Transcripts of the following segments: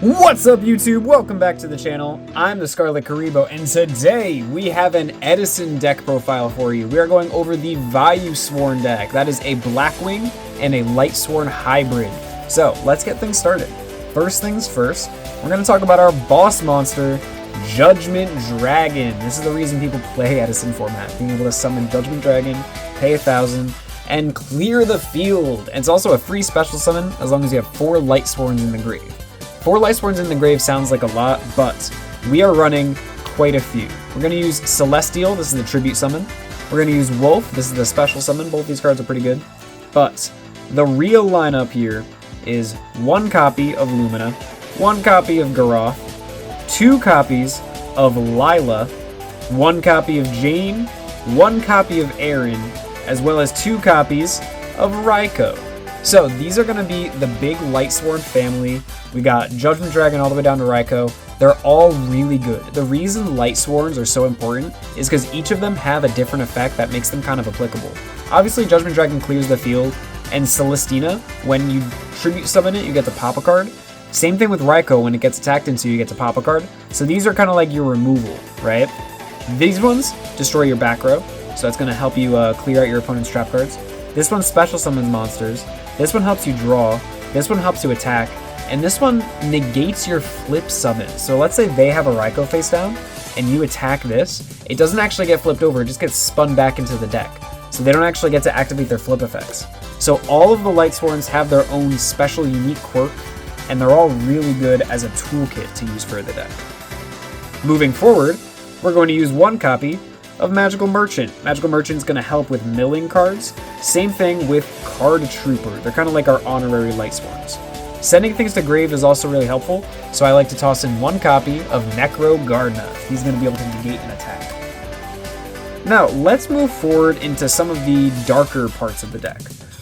What's up YouTube? Welcome back to the channel. I'm the Scarlet Karibo, and today we have an Edison deck profile for you. We are going over the Vayu deck. That is a Blackwing and a Lightsworn hybrid. So let's get things started. First things first, we're going to talk about our boss monster, Judgment Dragon. This is the reason people play Edison format, being able to summon Judgment Dragon, pay 1,000, and clear the field. And it's also a free special summon as long as you have 4 Lightsworns in the grave. 4 Lightsworns in the grave sounds like a lot, but we are running quite a few. We're going to use Celestial, this is the tribute summon. We're going to use Wolf, this is the special summon. Both these cards are pretty good. But the real lineup here is 1 copy of Lumina, 1 copy of Garoth, 2 copies of Lila, 1 copy of Jane, 1 copy of Aaron, as well as 2 copies of Raikou. So these are going to be the big Lightsworn family. We got Judgment Dragon all the way down to Raikou. They're all really good. The reason Lightsworns are so important is because each of them have a different effect that makes them kind of applicable. Obviously, Judgment Dragon clears the field, and Celestina, when you tribute summon it, you get to pop a card. Same thing with Raikou, when it gets attacked into, you get to pop a card. So these are kind of like your removal, right? These ones destroy your back row, so that's going to help you clear out your opponent's trap cards. This one special summons monsters. This one helps you draw. This one helps you attack. And this one negates your flip summon. So let's say they have a Raikou face down and you attack this. It doesn't actually get flipped over. It just gets spun back into the deck. So they don't actually get to activate their flip effects. So all of the Lightsworns have their own special unique quirk, and they're all really good as a toolkit to use for the deck. Moving forward, we're going to use 1 copy of Magical Merchant. Magical Merchant is going to help with milling cards. Same thing with Card Trooper. They're kind of like our honorary Lightsworns. Sending things to grave is also really helpful, so I like to toss in 1 copy of Necro Gardna. He's going to be able to negate an attack. Now, let's move forward into some of the darker parts of the deck.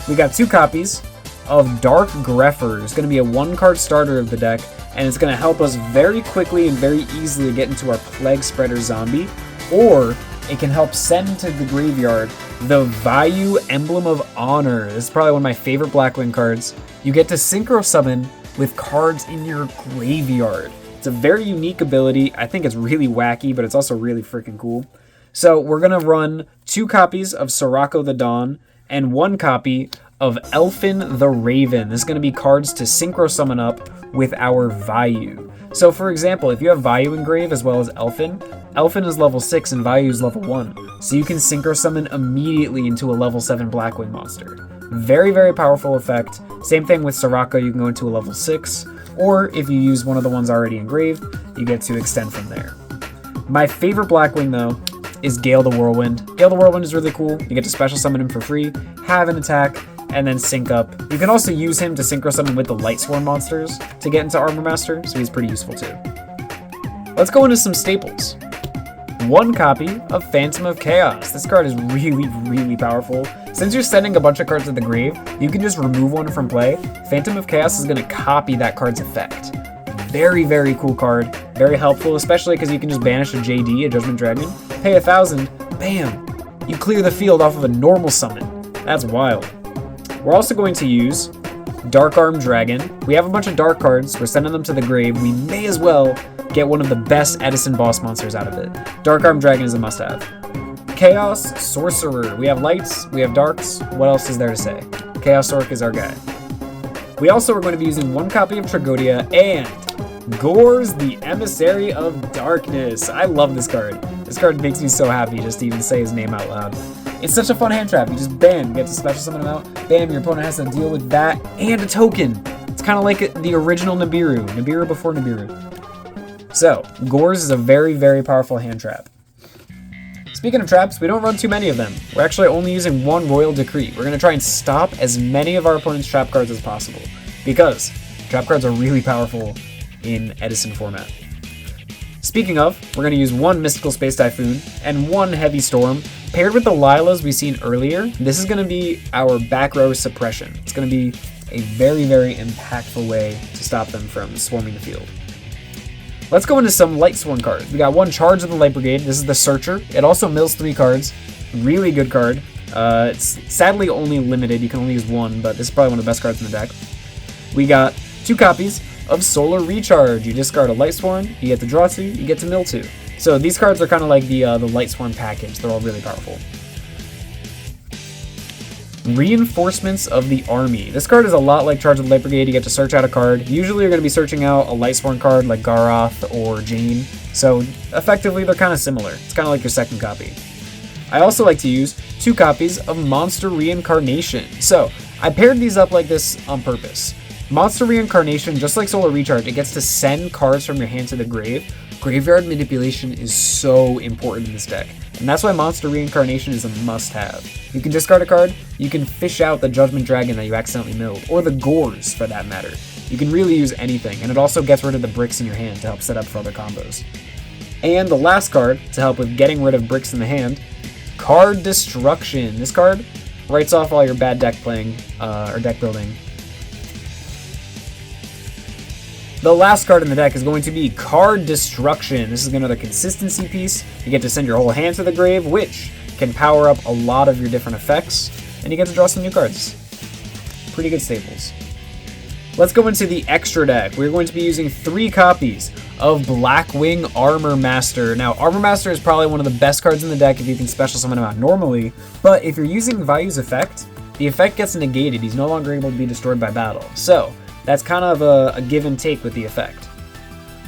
We got 2 copies of Dark Grepher. It's going to be a 1-card starter of the deck, and it's going to help us very quickly and very easily get into our Plague Spreader zombie, or it can help send to the graveyard the Vayu Emblem of Honor. This is probably one of my favorite Blackwing cards. You get to synchro summon with cards in your graveyard. It's a very unique ability. I think it's really wacky, but it's also really freaking cool. So we're going to run 2 copies of Sorako the Dawn and 1 copy of Elfin the Raven. This is going to be cards to synchro summon up with our Vayu. So for example, if you have Vayu in grave as well as Elfin, Elfin is level 6 and Vayu is level 1. So you can synchro summon immediately into a level 7 Blackwing monster. Very, very powerful effect. Same thing with Sorako, you can go into a level 6, or if you use one of the ones already engraved, you get to extend from there. My favorite Blackwing though is Gale the Whirlwind. Gale the Whirlwind is really cool. You get to special summon him for free, have an attack, and then sync up. You can also use him to synchro summon with the Lightsworn monsters to get into Armor Master, so he's pretty useful too. Let's go into some staples. 1 copy of Phantom of Chaos. This card is really, really powerful. Since you're sending a bunch of cards to the grave, you can just remove one from play. Phantom of Chaos is going to copy that card's effect. Very, very cool card. Very helpful, especially because you can just banish a JD, a Judgment Dragon, pay 1,000, bam! You clear the field off of a normal summon. That's wild. We're also going to use Dark Arm Dragon. We have a bunch of dark cards. We're sending them to the grave. We may as well get one of the best Edison boss monsters out of it. Dark Arm Dragon is a must-have. Chaos Sorcerer. We have lights, we have darks. What else is there to say? Chaos Orc is our guy. We also are going to be using 1 copy of Tragodia and Gorz the Emissary of Darkness. I love this card. This card makes me so happy just to even say his name out loud. It's such a fun hand trap. You just bam, get to special summon him out. Bam, your opponent has to deal with that and a token. It's kind of like the original Nibiru. Nibiru before Nibiru. So, Gorz is a very, very powerful hand trap. Speaking of traps, we don't run too many of them. We're actually only using 1 Royal Decree. We're going to try and stop as many of our opponent's trap cards as possible, because trap cards are really powerful in Edison format. Speaking of, we're going to use 1 Mystical Space Typhoon and 1 Heavy Storm. Paired with the Lilas we've seen earlier, this is going to be our back row suppression. It's going to be a very, very impactful way to stop them from swarming the field. Let's go into some Lightsworn cards. We got 1 Charge of the Light Brigade. This is the Searcher. It also mills 3 cards. Really good card. It's sadly only limited. You can only use 1, but this is probably one of the best cards in the deck. We got 2 copies of Solar Recharge. You discard a Lightsworn, you get to draw 2, you get to mill 2. So these cards are kind of like the Lightsworn package. They're all really powerful. Reinforcements of the Army. This card is a lot like Charge of the Light Brigade. You get to search out a card. Usually you're going to be searching out a Lightsworn card like Garoth or Jane. So effectively they're kind of similar. It's kind of like your second copy. I also like to use 2 copies of Monster Reincarnation. So I paired these up like this on purpose. Monster Reincarnation, just like Solar Recharge, it gets to send cards from your hand to the grave. Graveyard manipulation is so important in this deck, and that's why Monster Reincarnation is a must-have. You can discard a card, you can fish out the Judgment Dragon that you accidentally milled, or the Gores for that matter. You can really use anything, and it also gets rid of the bricks in your hand to help set up for other combos. And the last card, to help with getting rid of bricks in the hand, Card Destruction. This card writes off all your bad deck playing, or deck building. The last card in the deck is going to be Card Destruction. This is another consistency piece. You get to send your whole hand to the grave, which can power up a lot of your different effects, and you get to draw some new cards. Pretty good staples. Let's go into the extra deck. We're going to be using 3 copies of Blackwing Armor Master. Now, Armor Master is probably one of the best cards in the deck if you can special summon him out normally, but if you're using Vayu's effect, the effect gets negated. He's no longer able to be destroyed by battle. So that's kind of a give and take with the effect.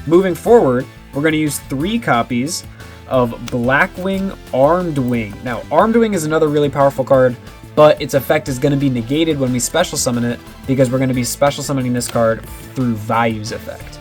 Moving forward, we're going to use 3 copies of Blackwing Armed Wing. Now, Armed Wing is another really powerful card, but its effect is going to be negated when we special summon it because we're going to be special summoning this card through Vayu's effect.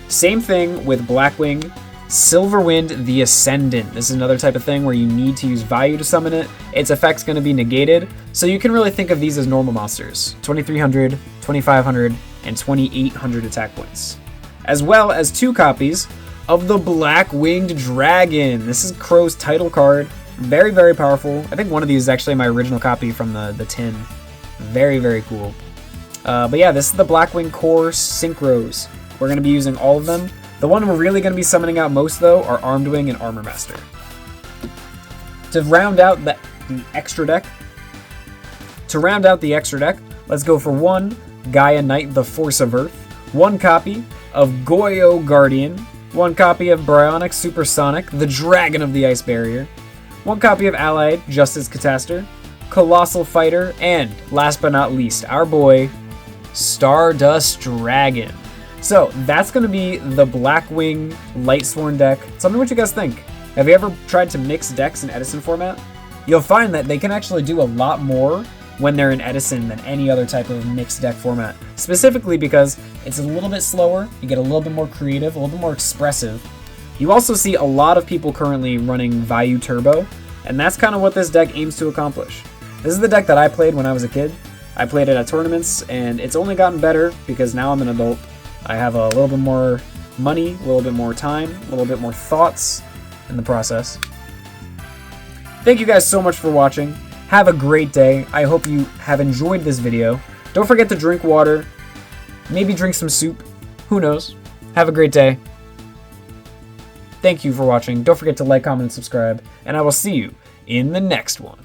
Same thing with Blackwing Silverwind the Ascendant. This is another type of thing where you need to use Vayu to summon it. Its effect's going to be negated, so you can really think of these as normal monsters. 2300, 2500, and 2800 attack points. As well as 2 copies of the Black Winged Dragon. This is Crow's title card. Very, very powerful. I think one of these is actually my original copy from the tin. Very, very cool. But yeah, this is the Blackwing Core Synchros. We're going to be using all of them. The one we're really going to be summoning out most, though, are Armed Wing and Armor Master. To round out the extra deck, let's go for 1 Gaia Knight, the Force of Earth, 1 copy of Yugioh Guardian, 1 copy of Bryonic Supersonic, the Dragon of the Ice Barrier, 1 copy of Allied Justice Catastor, Colossal Fighter, and last but not least, our boy, Stardust Dragon. So that's going to be the Blackwing Lightsworn deck. Tell me what you guys think. Have you ever tried to mix decks in Edison format? You'll find that they can actually do a lot more when they're in Edison than any other type of mixed deck format. Specifically because it's a little bit slower, you get a little bit more creative, a little bit more expressive. You also see a lot of people currently running Vayu Turbo, and that's kind of what this deck aims to accomplish. This is the deck that I played when I was a kid. I played it at tournaments, and it's only gotten better because now I'm an adult. I have a little bit more money, a little bit more time, a little bit more thoughts in the process. Thank you guys so much for watching. Have a great day. I hope you have enjoyed this video. Don't forget to drink water. Maybe drink some soup. Who knows? Have a great day. Thank you for watching. Don't forget to like, comment, and subscribe. And I will see you in the next one.